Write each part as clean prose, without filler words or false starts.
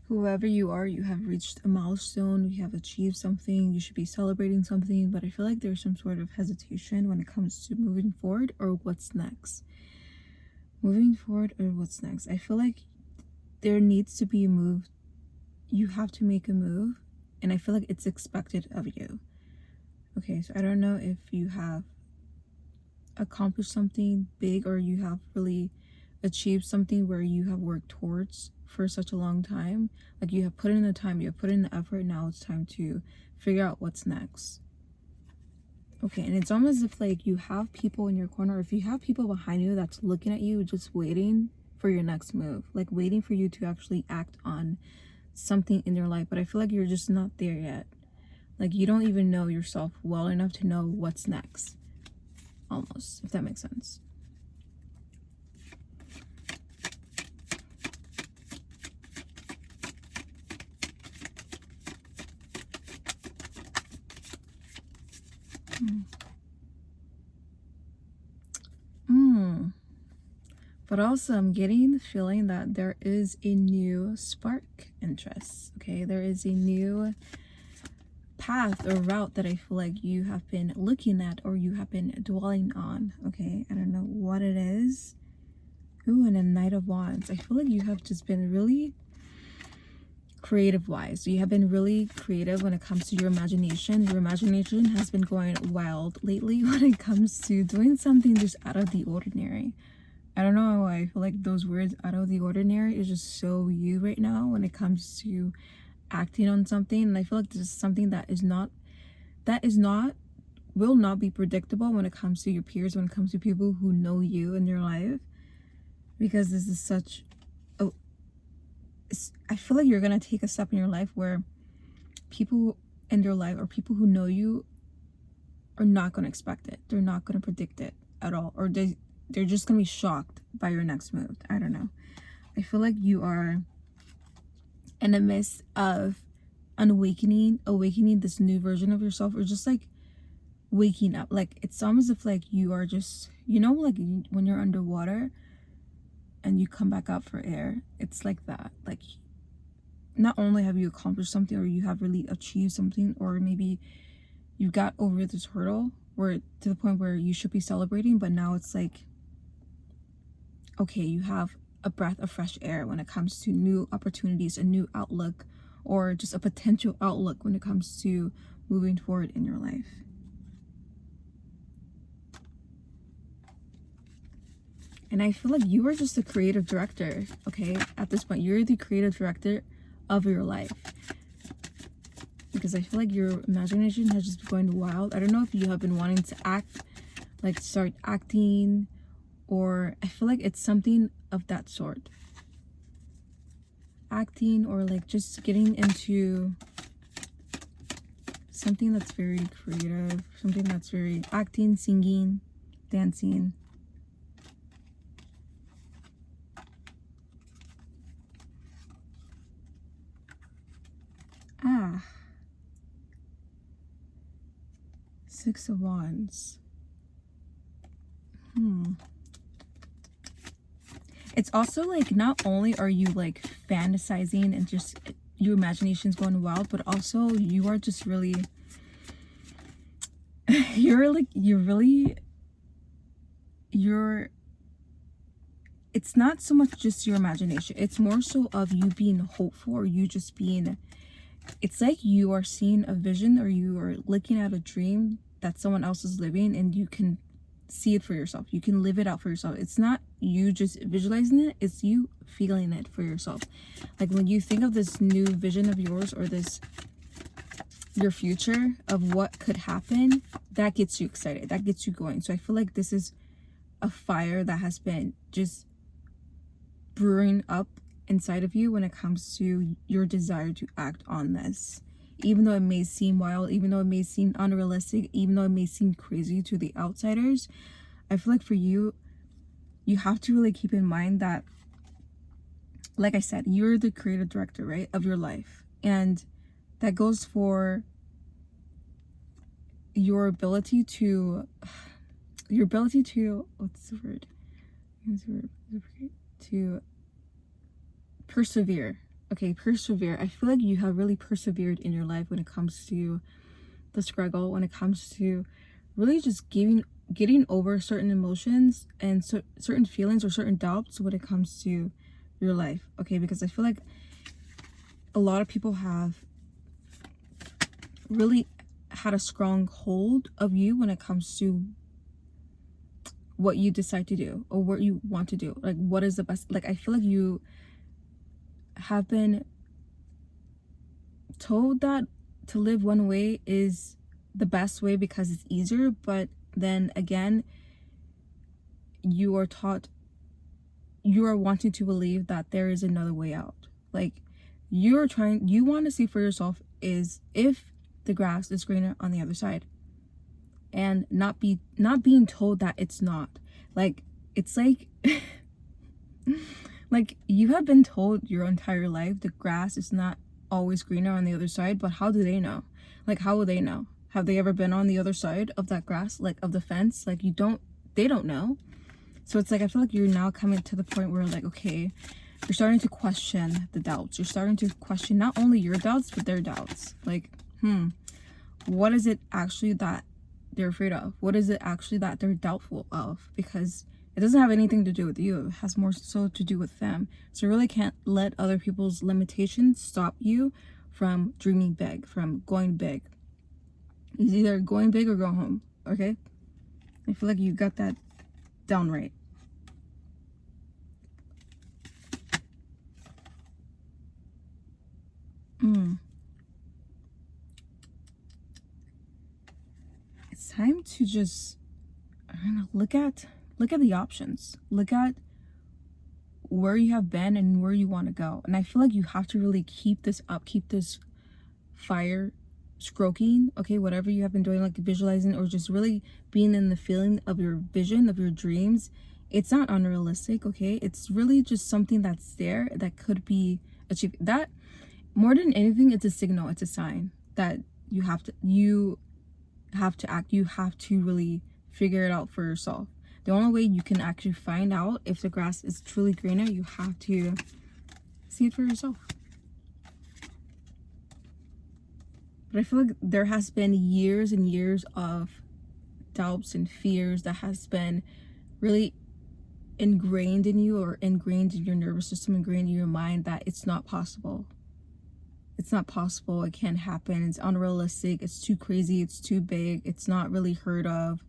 whoever you are, you have reached a milestone, you have achieved something, you should be celebrating something, but I feel like there's some sort of hesitation when it comes to moving forward or what's next. Moving forward or what's next. I feel like there needs to be a move. You have to make a move, and I feel like it's expected of you. Okay, so I don't know if you have accomplished something big or you have really achieved something where you have worked towards for such a long time. Like, you have put in the time, you have put in the effort, now it's time to figure out what's next. Okay, and it's almost as if like you have people in your corner, or if you have people behind you that's looking at you, just waiting for your next move, like waiting for you to actually act on something in your life. But I feel like you're just not there yet. Like, you don't even know yourself well enough to know what's next, almost, if that makes sense. But also, I'm getting the feeling that there is a new spark interest. Okay, there is a new path or route that I feel like you have been looking at or you have been dwelling on. Okay, I don't know what it is. Ooh, and a Knight of Wands. I feel like you have just been really creative wise. You have been really creative when it comes to your imagination. Your imagination has been going wild lately when it comes to doing something just out of the ordinary. I don't know why I feel like those words, out of the ordinary, is just so you right now when it comes to acting on something. And I feel like this is something that will not be predictable when it comes to your peers, when it comes to people who know you in your life. Because this is such I feel like you're gonna take a step in your life where people in your life or people who know you are not gonna expect it. They're not gonna predict it at all, or they're just gonna be shocked by your next move. I don't know. I feel like you are in the midst of awakening this new version of yourself, or just like waking up. Like, it's almost as if like you are just, like when you're underwater and you come back up for air. It's like that. Like, not only have you accomplished something or you have really achieved something, or maybe you got over this hurdle where to the point where you should be celebrating, but now it's like, okay, you have a breath of fresh air when it comes to new opportunities, a new outlook, or just a potential outlook when it comes to moving forward in your life. And I feel like you are just the creative director, okay? At this point, you're the creative director of your life. Because I feel like your imagination has just been going wild. I don't know if you have been wanting to act, like start acting, or I feel like it's something of that sort. Acting, or like just getting into something that's very creative, something that's very acting, singing, dancing. Six of Wands. It's also like, not only are you like fantasizing and just your imagination's going wild, but also you are just really it's not so much just your imagination, it's more so of you being hopeful, or you just being, it's like you are seeing a vision, or you are looking at a dream that someone else is living, and you can see it for yourself, you can live it out for yourself. It's not you just visualizing it, it's you feeling it for yourself. Like, when you think of this new vision of yours, or this your future of what could happen, that gets you excited, that gets you going. So I feel like this is a fire that has been just brewing up inside of you when it comes to your desire to act on this. Even though it may seem wild, even though it may seem unrealistic, even though it may seem crazy to the outsiders, I feel like for you, you have to really keep in mind that, like I said, you're the creative director, right, of your life. And that goes for your ability to what's the word? To persevere. Okay, persevere. I feel like you have really persevered in your life when it comes to the struggle, when it comes to really just getting over certain emotions and certain feelings or certain doubts when it comes to your life. Okay, because I feel like a lot of people have really had a strong hold of you when it comes to what you decide to do or what you want to do. Like, what is the best? Like, I feel like you have been told that to live one way is the best way because it's easier, but then again, you are taught, you are wanting to believe that there is another way out. Like, you want to see for yourself is if the grass is greener on the other side, and not being told that it's not. Like, it's like like, you have been told your entire life the grass is not always greener on the other side, but how do they know? Like, how will they know? Have they ever been on the other side of that grass, like of the fence? Like, they don't know. So it's like, I feel like you're now coming to the point where, like, okay, you're starting to question the doubts. You're starting to question not only your doubts, but their doubts. Like, what is it actually that they're afraid of? What is it actually that they're doubtful of? Because it doesn't have anything to do with you. It has more so to do with them. So you really can't let other people's limitations stop you from dreaming big, from going big. It's either going big or go home, okay? I feel like you got that down right. It's time to just, I don't know, look at the options. Look at where you have been and where you want to go. And I feel like you have to really keep this up, keep this fire stroking, okay, whatever you have been doing, like visualizing or just really being in the feeling of your vision, of your dreams. It's not unrealistic, okay? It's really just something that's there that could be achieved. That, more than anything, it's a signal, it's a sign that you have to act. You have to really figure it out for yourself. The only way you can actually find out if the grass is truly greener, you have to see it for yourself. But I feel like there has been years and years of doubts and fears that has been really ingrained in you, or ingrained in your nervous system, ingrained in your mind, that it's not possible. It's not possible. It can't happen. It's unrealistic. It's too crazy. It's too big. It's not really heard of.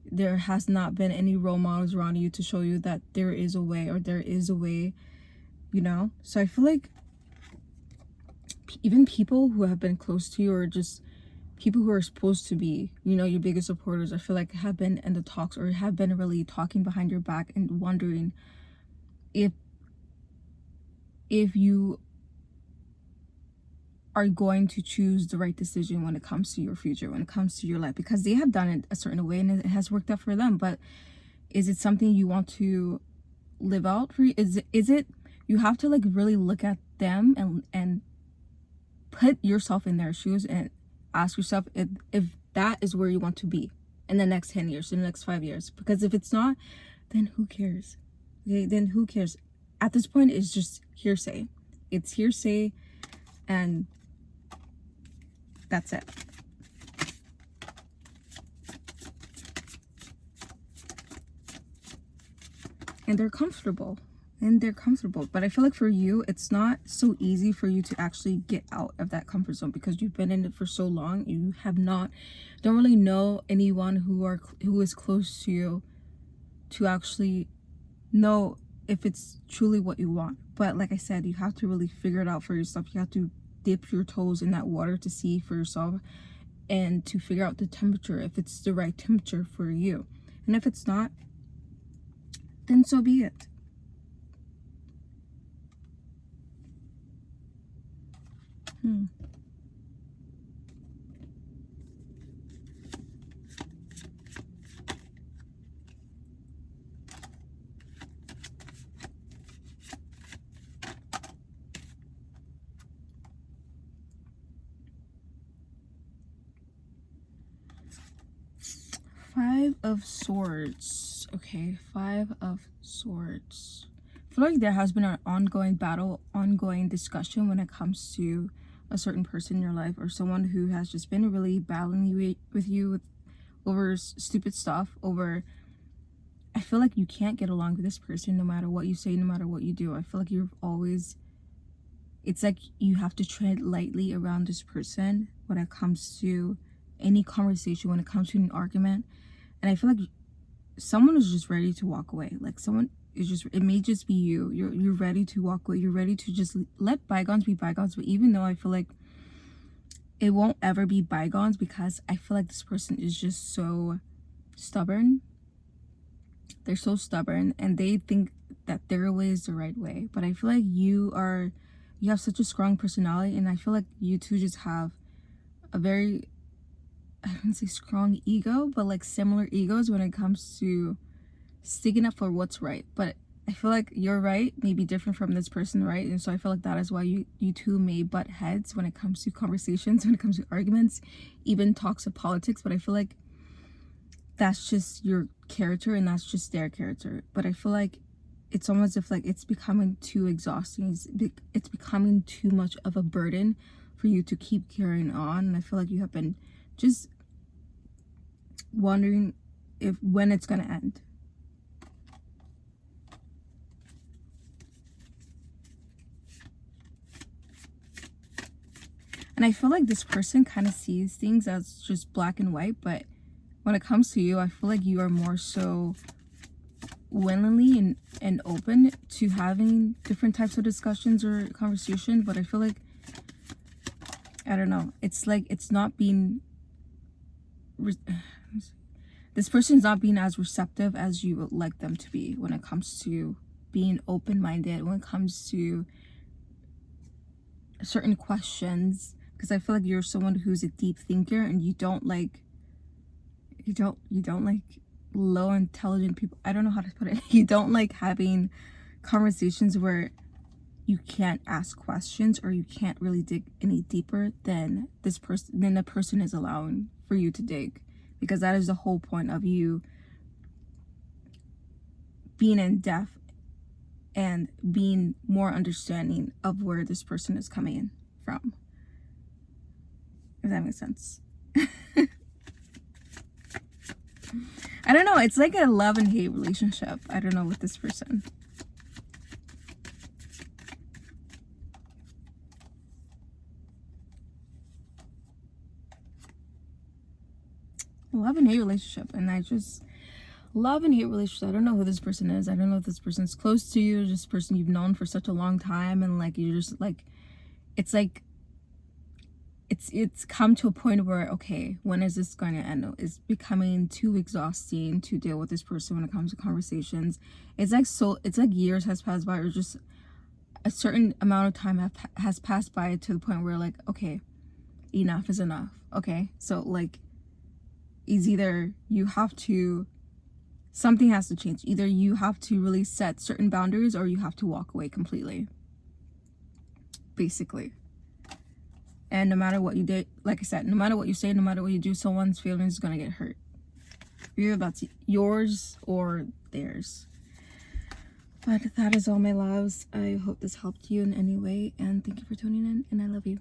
There has not been any role models around you to show you that there is a way, or there is a way, you know? So I feel like even people who have been close to you, or just people who are supposed to be, you know, your biggest supporters, I feel like have been in the talks, or have been really talking behind your back and wondering if you are going to choose the right decision when it comes to your future, when it comes to your life, because they have done it a certain way and it has worked out for them. But is it something you want to live out for you? Is it you have to like really look at them and put yourself in their shoes and ask yourself if that is where you want to be in the next 10 years, in the next 5 years. Because if it's not, then who cares? Okay, then who cares? At this point, it's just hearsay. It's hearsay, and that's it. And they're comfortable. But I feel like for you, it's not so easy for you to actually get out of that comfort zone, because you've been in it for so long. You don't really know anyone who is close to you to actually know if it's truly what you want. But like I said, you have to really figure it out for yourself. You have to dip your toes in that water to see for yourself, and to figure out the temperature, if it's the right temperature for you. And if it's not, then so be it. 5 of Swords. Okay, 5 of Swords. feel like there has been an ongoing battle, ongoing discussion when it comes to a certain person in your life, or someone who has just been really battling with you over stupid stuff. Over, I feel like you can't get along with this person no matter what you say, no matter what you do. I feel like you're always, it's like you have to tread lightly around this person when it comes to any conversation, when it comes to an argument. And I feel like someone is just ready to walk away. Like someone is just, it may just be you. You're ready to walk away. You're ready to just let bygones be bygones. But even though I feel like it won't ever be bygones, because I feel like this person is just so stubborn. They're so stubborn and they think that their way is the right way. But I feel like you have such a strong personality, and I feel like you two just have a very, I don't say strong ego, but like similar egos when it comes to sticking up for what's right. But I feel like your right may be different from this person, right? And so I feel like that is why you two may butt heads when it comes to conversations, when it comes to arguments, even talks of politics. But I feel like that's just your character and that's just their character. But I feel like it's almost as if like it's becoming too exhausting. It's becoming too much of a burden for you to keep carrying on. And I feel like you have been just wondering when it's gonna end. And I feel like this person kind of sees things as just black and white, but when it comes to you, I feel like you are more so willingly and open to having different types of discussions or conversations. But I feel like, I don't know, it's like it's not being this person's not being as receptive as you would like them to be when it comes to being open-minded, when it comes to certain questions. Because I feel like you're someone who's a deep thinker, and you don't like low intelligent people. I don't know how to put it. You don't like having conversations where you can't ask questions or you can't really dig any deeper than the person is allowing for you to dig, because that is the whole point of you being in depth and being more understanding of where this person is coming in from, if that makes sense. I don't know, it's like a love and hate relationship. I don't know, with this person. Love and hate relationship. And I just love and hate relationship. I don't know who this person is. I don't know if this person's close to you, just person you've known for such a long time, and like you're just like, it's like it's come to a point where, okay, when is this going to end? It's becoming too exhausting to deal with this person when it comes to conversations. It's like years has passed by, or just a certain amount of time has passed by to the point where like, okay, enough is enough. Okay, so like, is either you have to, something has to change. Either you have to really set certain boundaries, or you have to walk away completely, basically. And no matter what you did, like I said, no matter what you say, no matter what you do, someone's feelings is gonna get hurt. Either that's yours or theirs. But that is all, my loves. I hope this helped you in any way, and thank you for tuning in, and I love you.